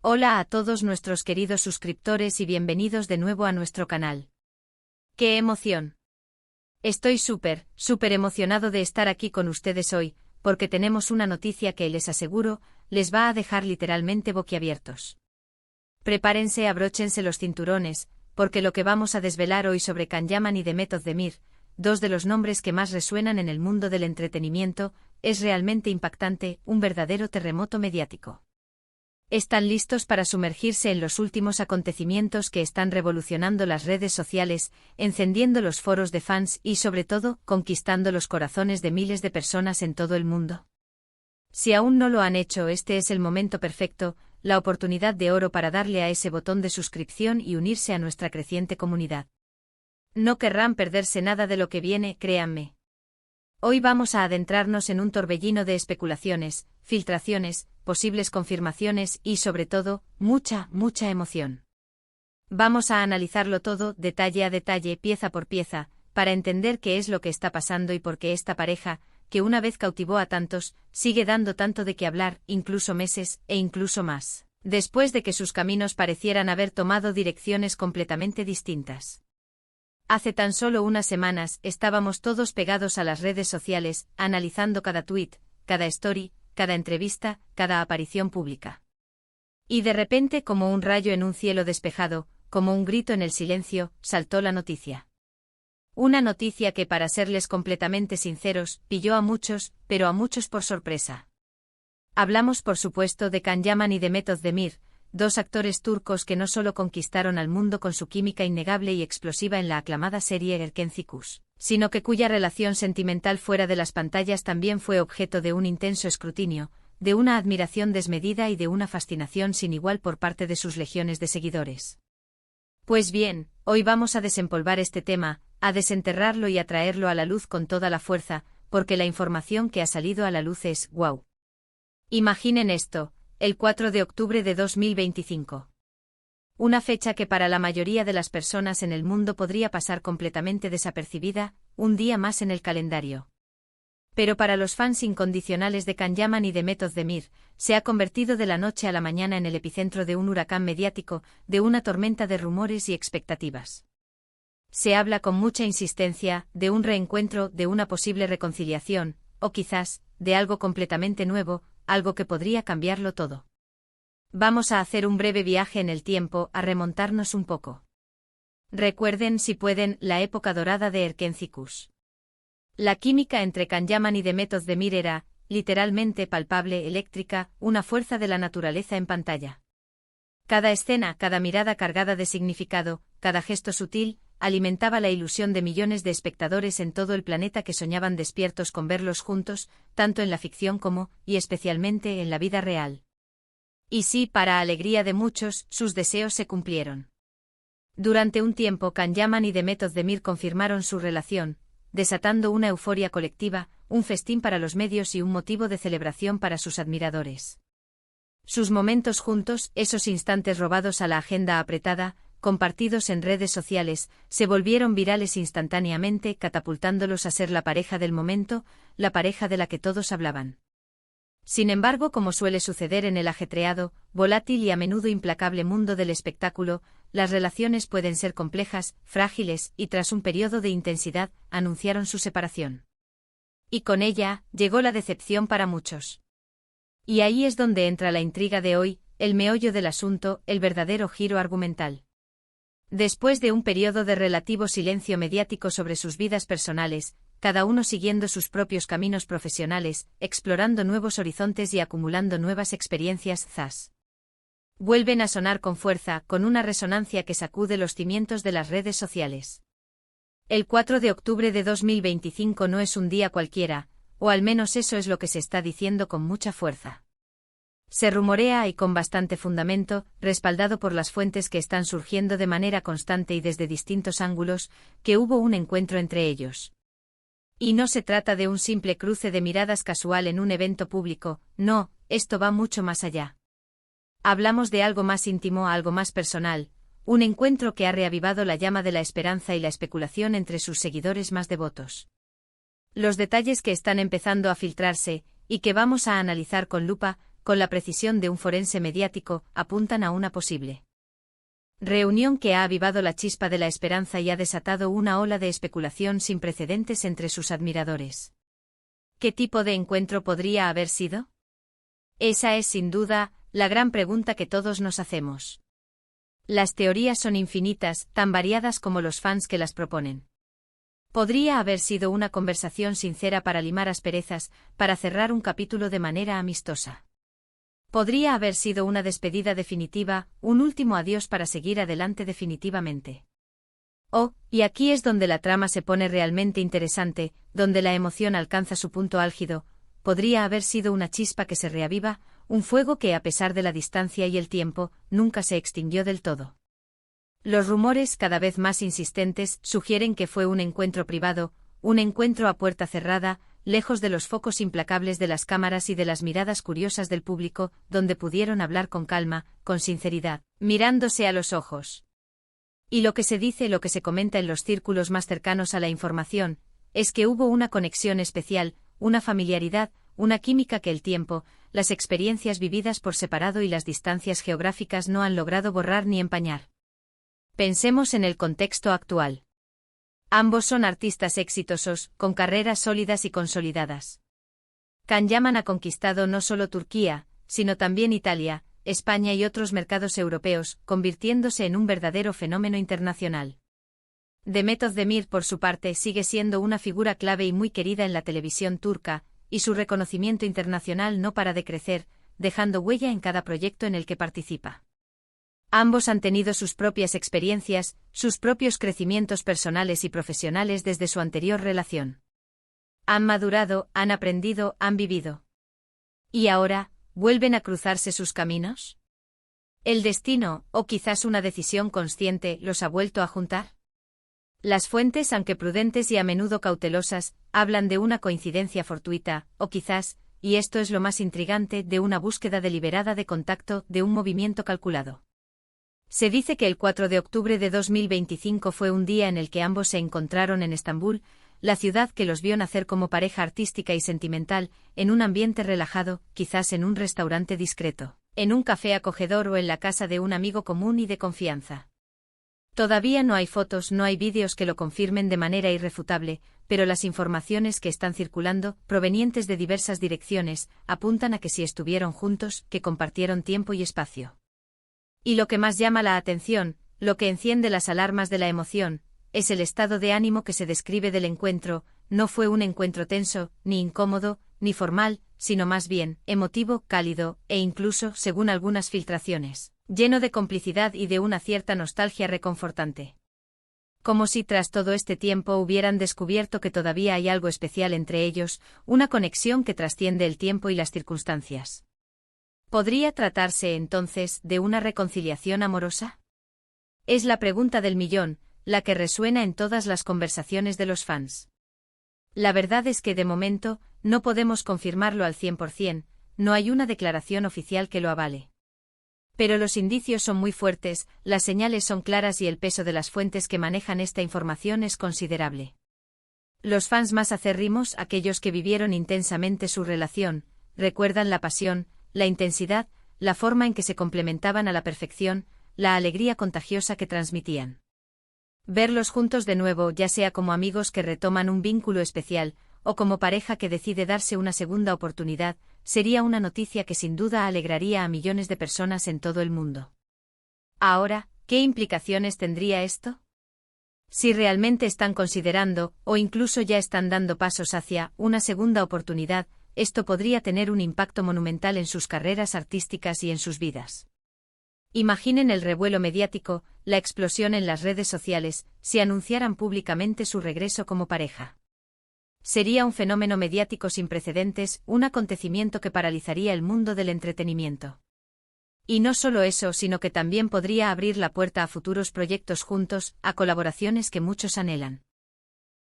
Hola a todos nuestros queridos suscriptores y bienvenidos de nuevo a nuestro canal. ¡Qué emoción! Estoy súper emocionado de estar aquí con ustedes hoy, porque tenemos una noticia que les aseguro, les va a dejar literalmente boquiabiertos. Prepárense, abróchense los cinturones, porque lo que vamos a desvelar hoy sobre Can Yaman y Demet Özdemir, dos de los nombres que más resuenan en el mundo del entretenimiento, es realmente impactante, un verdadero terremoto mediático. ¿Están listos para sumergirse en los últimos acontecimientos que están revolucionando las redes sociales, encendiendo los foros de fans y, sobre todo, conquistando los corazones de miles de personas en todo el mundo? Si aún no lo han hecho, este es el momento perfecto, la oportunidad de oro para darle a ese botón de suscripción y unirse a nuestra creciente comunidad. No querrán perderse nada de lo que viene, créanme. Hoy vamos a adentrarnos en un torbellino de especulaciones, filtraciones, posibles confirmaciones y, sobre todo, mucha emoción. Vamos a analizarlo todo, detalle a detalle, pieza por pieza, para entender qué es lo que está pasando y por qué esta pareja, que una vez cautivó a tantos, sigue dando tanto de qué hablar, incluso meses, e incluso más, después de que sus caminos parecieran haber tomado direcciones completamente distintas. Hace tan solo unas semanas estábamos todos pegados a las redes sociales, analizando cada tweet, cada story, cada entrevista, cada aparición pública. Y de repente, como un rayo en un cielo despejado, como un grito en el silencio, saltó la noticia. Una noticia que, para serles completamente sinceros, pilló a muchos, pero a muchos por sorpresa. Hablamos, por supuesto, de Can Yaman y Demet Özdemir, dos actores turcos que no solo conquistaron al mundo con su química innegable y explosiva en la aclamada serie Erkenci Kuş, sino que cuya relación sentimental fuera de las pantallas también fue objeto de un intenso escrutinio, de una admiración desmedida y de una fascinación sin igual por parte de sus legiones de seguidores. Pues bien, hoy vamos a desempolvar este tema, a desenterrarlo y a traerlo a la luz con toda la fuerza, porque la información que ha salido a la luz es ¡guau! Imaginen esto. El 4 de octubre de 2025. Una fecha que para la mayoría de las personas en el mundo podría pasar completamente desapercibida, un día más en el calendario. Pero para los fans incondicionales de Can Yaman y Demet Özdemir, se ha convertido de la noche a la mañana en el epicentro de un huracán mediático, de una tormenta de rumores y expectativas. Se habla con mucha insistencia de un reencuentro, de una posible reconciliación, o quizás, de algo completamente nuevo, algo que podría cambiarlo todo. Vamos a hacer un breve viaje en el tiempo, a remontarnos un poco. Recuerden, si pueden, la época dorada de Erkenci Kuş. La química entre Can Yaman y Demet Özdemir era, literalmente palpable, eléctrica, una fuerza de la naturaleza en pantalla. Cada escena, cada mirada cargada de significado, cada gesto sutil, alimentaba la ilusión de millones de espectadores en todo el planeta que soñaban despiertos con verlos juntos, tanto en la ficción como, y especialmente, en la vida real. Y sí, para alegría de muchos, sus deseos se cumplieron. Durante un tiempo Can Yaman y Demet Özdemir confirmaron su relación, desatando una euforia colectiva, un festín para los medios y un motivo de celebración para sus admiradores. Sus momentos juntos, esos instantes robados a la agenda apretada, compartidos en redes sociales, se volvieron virales instantáneamente, catapultándolos a ser la pareja del momento, la pareja de la que todos hablaban. Sin embargo, como suele suceder en el ajetreado, volátil y a menudo implacable mundo del espectáculo, las relaciones pueden ser complejas, frágiles, y tras un periodo de intensidad, anunciaron su separación. Y con ella, llegó la decepción para muchos. Y ahí es donde entra la intriga de hoy, el meollo del asunto, el verdadero giro argumental. Después de un periodo de relativo silencio mediático sobre sus vidas personales, cada uno siguiendo sus propios caminos profesionales, explorando nuevos horizontes y acumulando nuevas experiencias, vuelven a sonar con fuerza, con una resonancia que sacude los cimientos de las redes sociales. El 4 de octubre de 2025 no es un día cualquiera, o al menos eso es lo que se está diciendo con mucha fuerza. Se rumorea, y con bastante fundamento, respaldado por las fuentes que están surgiendo de manera constante y desde distintos ángulos, que hubo un encuentro entre ellos. Y no se trata de un simple cruce de miradas casual en un evento público, no, esto va mucho más allá. Hablamos de algo más íntimo, algo más personal, un encuentro que ha reavivado la llama de la esperanza y la especulación entre sus seguidores más devotos. Los detalles que están empezando a filtrarse, y que vamos a analizar con lupa, con la precisión de un forense mediático, apuntan a una posible reunión que ha avivado la chispa de la esperanza y ha desatado una ola de especulación sin precedentes entre sus admiradores. ¿Qué tipo de encuentro podría haber sido? Esa es, sin duda, la gran pregunta que todos nos hacemos. Las teorías son infinitas, tan variadas como los fans que las proponen. Podría haber sido una conversación sincera para limar asperezas, para cerrar un capítulo de manera amistosa. Podría haber sido una despedida definitiva, un último adiós para seguir adelante definitivamente. Oh, y aquí es donde la trama se pone realmente interesante, donde la emoción alcanza su punto álgido. Podría haber sido una chispa que se reaviva, un fuego que, a pesar de la distancia y el tiempo, nunca se extinguió del todo. Los rumores, cada vez más insistentes, sugieren que fue un encuentro privado, un encuentro a puerta cerrada, lejos de los focos implacables de las cámaras y de las miradas curiosas del público, donde pudieron hablar con calma, con sinceridad, mirándose a los ojos. Y lo que se dice, lo que se comenta en los círculos más cercanos a la información, es que hubo una conexión especial, una familiaridad, una química que el tiempo, las experiencias vividas por separado y las distancias geográficas no han logrado borrar ni empañar. Pensemos en el contexto actual. Ambos son artistas exitosos, con carreras sólidas y consolidadas. Can Yaman ha conquistado no solo Turquía, sino también Italia, España y otros mercados europeos, convirtiéndose en un verdadero fenómeno internacional. Demet Özdemir, por su parte, sigue siendo una figura clave y muy querida en la televisión turca, y su reconocimiento internacional no para de crecer, dejando huella en cada proyecto en el que participa. Ambos han tenido sus propias experiencias, sus propios crecimientos personales y profesionales desde su anterior relación. Han madurado, han aprendido, han vivido. ¿Y ahora, vuelven a cruzarse sus caminos? ¿El destino, o quizás una decisión consciente, los ha vuelto a juntar? Las fuentes, aunque prudentes y a menudo cautelosas, hablan de una coincidencia fortuita, o quizás, y esto es lo más intrigante, de una búsqueda deliberada de contacto, de un movimiento calculado. Se dice que el 4 de octubre de 2025 fue un día en el que ambos se encontraron en Estambul, la ciudad que los vio nacer como pareja artística y sentimental, en un ambiente relajado, quizás en un restaurante discreto, en un café acogedor o en la casa de un amigo común y de confianza. Todavía no hay fotos, no hay vídeos que lo confirmen de manera irrefutable, pero las informaciones que están circulando, provenientes de diversas direcciones, apuntan a que sí estuvieron juntos, que compartieron tiempo y espacio. Y lo que más llama la atención, lo que enciende las alarmas de la emoción, es el estado de ánimo que se describe del encuentro. No fue un encuentro tenso, ni incómodo, ni formal, sino más bien, emotivo, cálido, e incluso, según algunas filtraciones, lleno de complicidad y de una cierta nostalgia reconfortante. Como si tras todo este tiempo hubieran descubierto que todavía hay algo especial entre ellos, una conexión que trasciende el tiempo y las circunstancias. ¿Podría tratarse, entonces, de una reconciliación amorosa? Es la pregunta del millón, la que resuena en todas las conversaciones de los fans. La verdad es que de momento, no podemos confirmarlo al 100%, no hay una declaración oficial que lo avale. Pero los indicios son muy fuertes, las señales son claras y el peso de las fuentes que manejan esta información es considerable. Los fans más acérrimos, aquellos que vivieron intensamente su relación, recuerdan la pasión, la intensidad, la forma en que se complementaban a la perfección, la alegría contagiosa que transmitían. Verlos juntos de nuevo, ya sea como amigos que retoman un vínculo especial, o como pareja que decide darse una segunda oportunidad, sería una noticia que sin duda alegraría a millones de personas en todo el mundo. Ahora, ¿qué implicaciones tendría esto? Si realmente están considerando, o incluso ya están dando pasos hacia, una segunda oportunidad, esto podría tener un impacto monumental en sus carreras artísticas y en sus vidas. Imaginen el revuelo mediático, la explosión en las redes sociales, si anunciaran públicamente su regreso como pareja. Sería un fenómeno mediático sin precedentes, un acontecimiento que paralizaría el mundo del entretenimiento. Y no solo eso, sino que también podría abrir la puerta a futuros proyectos juntos, a colaboraciones que muchos anhelan.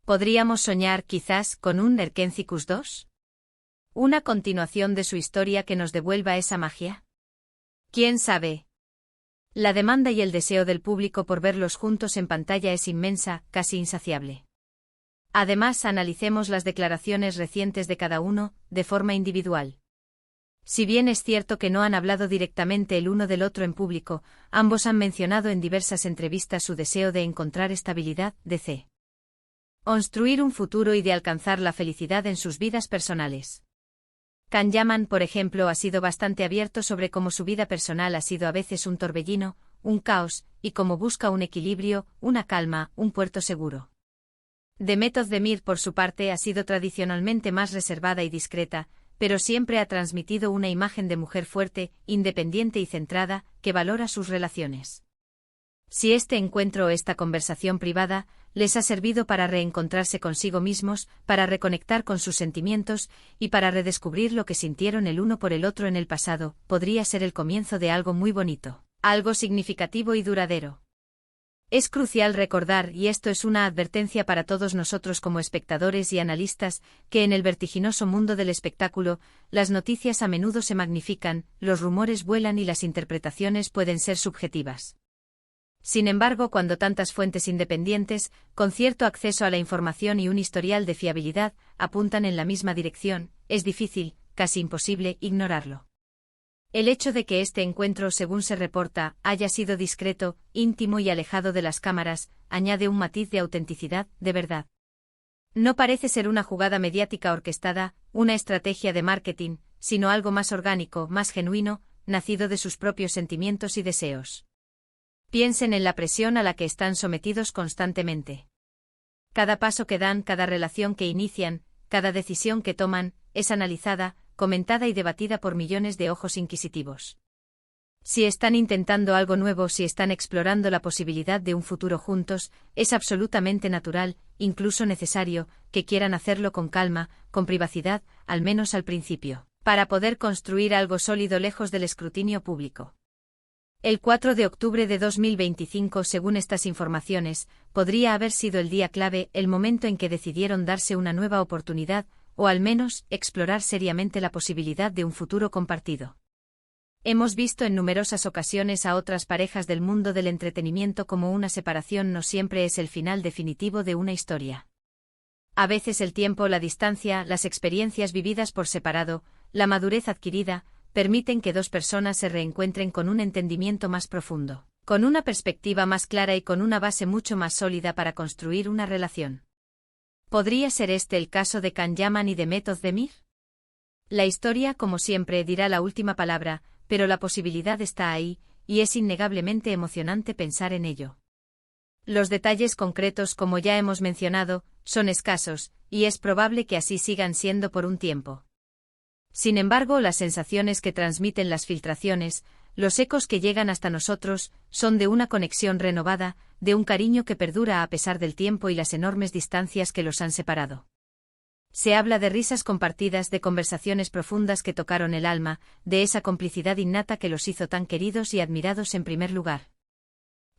¿Podríamos soñar, quizás, con un Erkenzicus 2? ¿Una continuación de su historia que nos devuelva esa magia? ¿Quién sabe? La demanda y el deseo del público por verlos juntos en pantalla es inmensa, casi insaciable. Además, analicemos las declaraciones recientes de cada uno, de forma individual. Si bien es cierto que no han hablado directamente el uno del otro en público, ambos han mencionado en diversas entrevistas su deseo de encontrar estabilidad, de construir un futuro y de alcanzar la felicidad en sus vidas personales. Can Yaman, por ejemplo, ha sido bastante abierto sobre cómo su vida personal ha sido a veces un torbellino, un caos, y cómo busca un equilibrio, una calma, un puerto seguro. Demet Özdemir, por su parte, ha sido tradicionalmente más reservada y discreta, pero siempre ha transmitido una imagen de mujer fuerte, independiente y centrada, que valora sus relaciones. Si este encuentro o esta conversación privada les ha servido para reencontrarse consigo mismos, para reconectar con sus sentimientos y para redescubrir lo que sintieron el uno por el otro en el pasado, podría ser el comienzo de algo muy bonito, algo significativo y duradero. Es crucial recordar, y esto es una advertencia para todos nosotros como espectadores y analistas, que en el vertiginoso mundo del espectáculo, las noticias a menudo se magnifican, los rumores vuelan y las interpretaciones pueden ser subjetivas. Sin embargo, cuando tantas fuentes independientes, con cierto acceso a la información y un historial de fiabilidad, apuntan en la misma dirección, es difícil, casi imposible, ignorarlo. El hecho de que este encuentro, según se reporta, haya sido discreto, íntimo y alejado de las cámaras, añade un matiz de autenticidad, de verdad. No parece ser una jugada mediática orquestada, una estrategia de marketing, sino algo más orgánico, más genuino, nacido de sus propios sentimientos y deseos. Piensen en la presión a la que están sometidos constantemente. Cada paso que dan, cada relación que inician, cada decisión que toman, es analizada, comentada y debatida por millones de ojos inquisitivos. Si están intentando algo nuevo, si están explorando la posibilidad de un futuro juntos, es absolutamente natural, incluso necesario, que quieran hacerlo con calma, con privacidad, al menos al principio, para poder construir algo sólido lejos del escrutinio público. El 4 de octubre de 2025, según estas informaciones, podría haber sido el día clave, el momento en que decidieron darse una nueva oportunidad, o al menos, explorar seriamente la posibilidad de un futuro compartido. Hemos visto en numerosas ocasiones a otras parejas del mundo del entretenimiento como una separación no siempre es el final definitivo de una historia. A veces el tiempo, la distancia, las experiencias vividas por separado, la madurez adquirida, permiten que dos personas se reencuentren con un entendimiento más profundo, con una perspectiva más clara y con una base mucho más sólida para construir una relación. ¿Podría ser este el caso de Can Yaman y Demet Özdemir? La historia, como siempre, dirá la última palabra, pero la posibilidad está ahí, y es innegablemente emocionante pensar en ello. Los detalles concretos, como ya hemos mencionado, son escasos, y es probable que así sigan siendo por un tiempo. Sin embargo, las sensaciones que transmiten las filtraciones, los ecos que llegan hasta nosotros, son de una conexión renovada, de un cariño que perdura a pesar del tiempo y las enormes distancias que los han separado. Se habla de risas compartidas, de conversaciones profundas que tocaron el alma, de esa complicidad innata que los hizo tan queridos y admirados en primer lugar.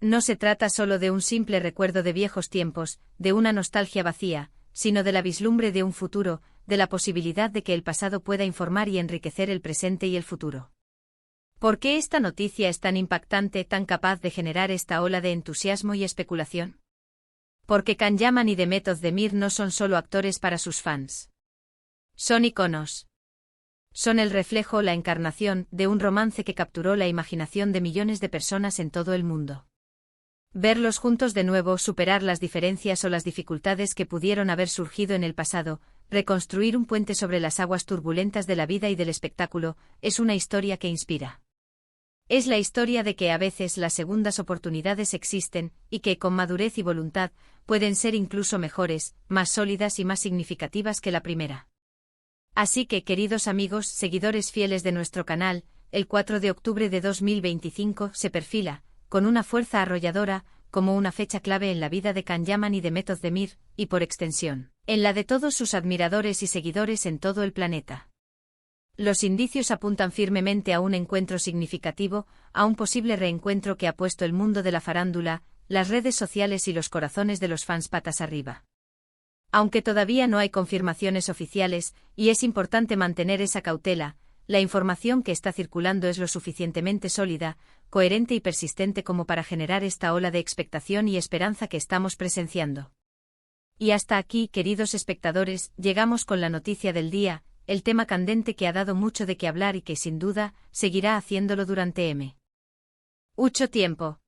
No se trata solo de un simple recuerdo de viejos tiempos, de una nostalgia vacía, sino de la vislumbre de un futuro, de la posibilidad de que el pasado pueda informar y enriquecer el presente y el futuro. ¿Por qué esta noticia es tan impactante, tan capaz de generar esta ola de entusiasmo y especulación? Porque Can Yaman y Demet Özdemir no son solo actores para sus fans. Son iconos. Son el reflejo, la encarnación, de un romance que capturó la imaginación de millones de personas en todo el mundo. Verlos juntos de nuevo, superar las diferencias o las dificultades que pudieron haber surgido en el pasado, reconstruir un puente sobre las aguas turbulentas de la vida y del espectáculo, es una historia que inspira. Es la historia de que a veces las segundas oportunidades existen, y que, con madurez y voluntad, pueden ser incluso mejores, más sólidas y más significativas que la primera. Así que, queridos amigos, seguidores fieles de nuestro canal, el 4 de octubre de 2025 se perfila, con una fuerza arrolladora, como una fecha clave en la vida de Can Yaman y Demet Özdemir, y por extensión, en la de todos sus admiradores y seguidores en todo el planeta. Los indicios apuntan firmemente a un encuentro significativo, a un posible reencuentro que ha puesto el mundo de la farándula, las redes sociales y los corazones de los fans patas arriba. Aunque todavía no hay confirmaciones oficiales, y es importante mantener esa cautela, la información que está circulando es lo suficientemente sólida, coherente y persistente como para generar esta ola de expectación y esperanza que estamos presenciando. Y hasta aquí, queridos espectadores, llegamos con la noticia del día, el tema candente que ha dado mucho de qué hablar y que sin duda seguirá haciéndolo durante mucho tiempo.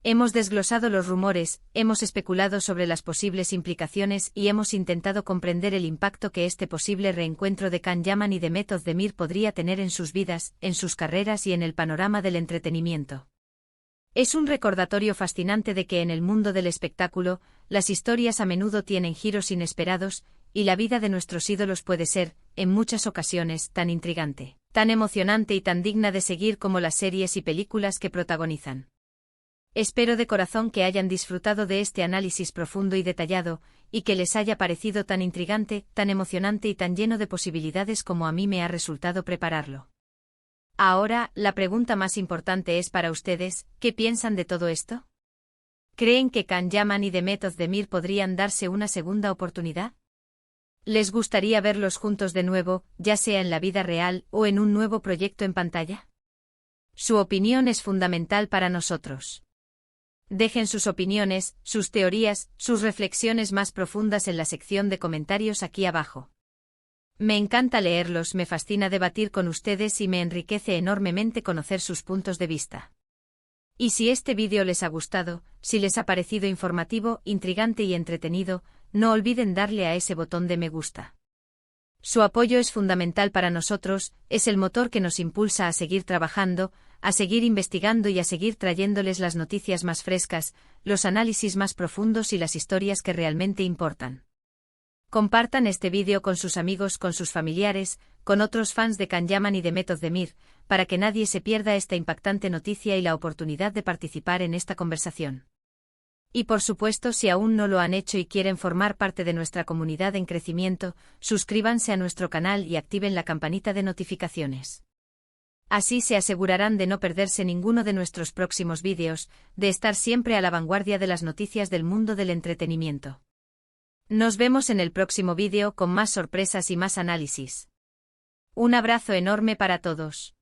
Hemos desglosado los rumores, hemos especulado sobre las posibles implicaciones y hemos intentado comprender el impacto que este posible reencuentro de Can Yaman y de Meth Ozdemir podría tener en sus vidas, en sus carreras y en el panorama del entretenimiento. Es un recordatorio fascinante de que en el mundo del espectáculo, las historias a menudo tienen giros inesperados, y la vida de nuestros ídolos puede ser, en muchas ocasiones, tan intrigante, tan emocionante y tan digna de seguir como las series y películas que protagonizan. Espero de corazón que hayan disfrutado de este análisis profundo y detallado, y que les haya parecido tan intrigante, tan emocionante y tan lleno de posibilidades como a mí me ha resultado prepararlo. Ahora, la pregunta más importante es para ustedes, ¿qué piensan de todo esto? ¿Creen que Can Yaman y Meth Ozdemir podrían darse una segunda oportunidad? ¿Les gustaría verlos juntos de nuevo, ya sea en la vida real o en un nuevo proyecto en pantalla? Su opinión es fundamental para nosotros. Dejen sus opiniones, sus teorías, sus reflexiones más profundas en la sección de comentarios aquí abajo. Me encanta leerlos, me fascina debatir con ustedes y me enriquece enormemente conocer sus puntos de vista. Y si este vídeo les ha gustado, si les ha parecido informativo, intrigante y entretenido, no olviden darle a ese botón de me gusta. Su apoyo es fundamental para nosotros, es el motor que nos impulsa a seguir trabajando, a seguir investigando y a seguir trayéndoles las noticias más frescas, los análisis más profundos y las historias que realmente importan. Compartan este vídeo con sus amigos, con sus familiares, con otros fans de Can Yaman y de Meth Ozdemir, para que nadie se pierda esta impactante noticia y la oportunidad de participar en esta conversación. Y por supuesto, si aún no lo han hecho y quieren formar parte de nuestra comunidad en crecimiento, suscríbanse a nuestro canal y activen la campanita de notificaciones. Así se asegurarán de no perderse ninguno de nuestros próximos vídeos, de estar siempre a la vanguardia de las noticias del mundo del entretenimiento. Nos vemos en el próximo vídeo con más sorpresas y más análisis. Un abrazo enorme para todos.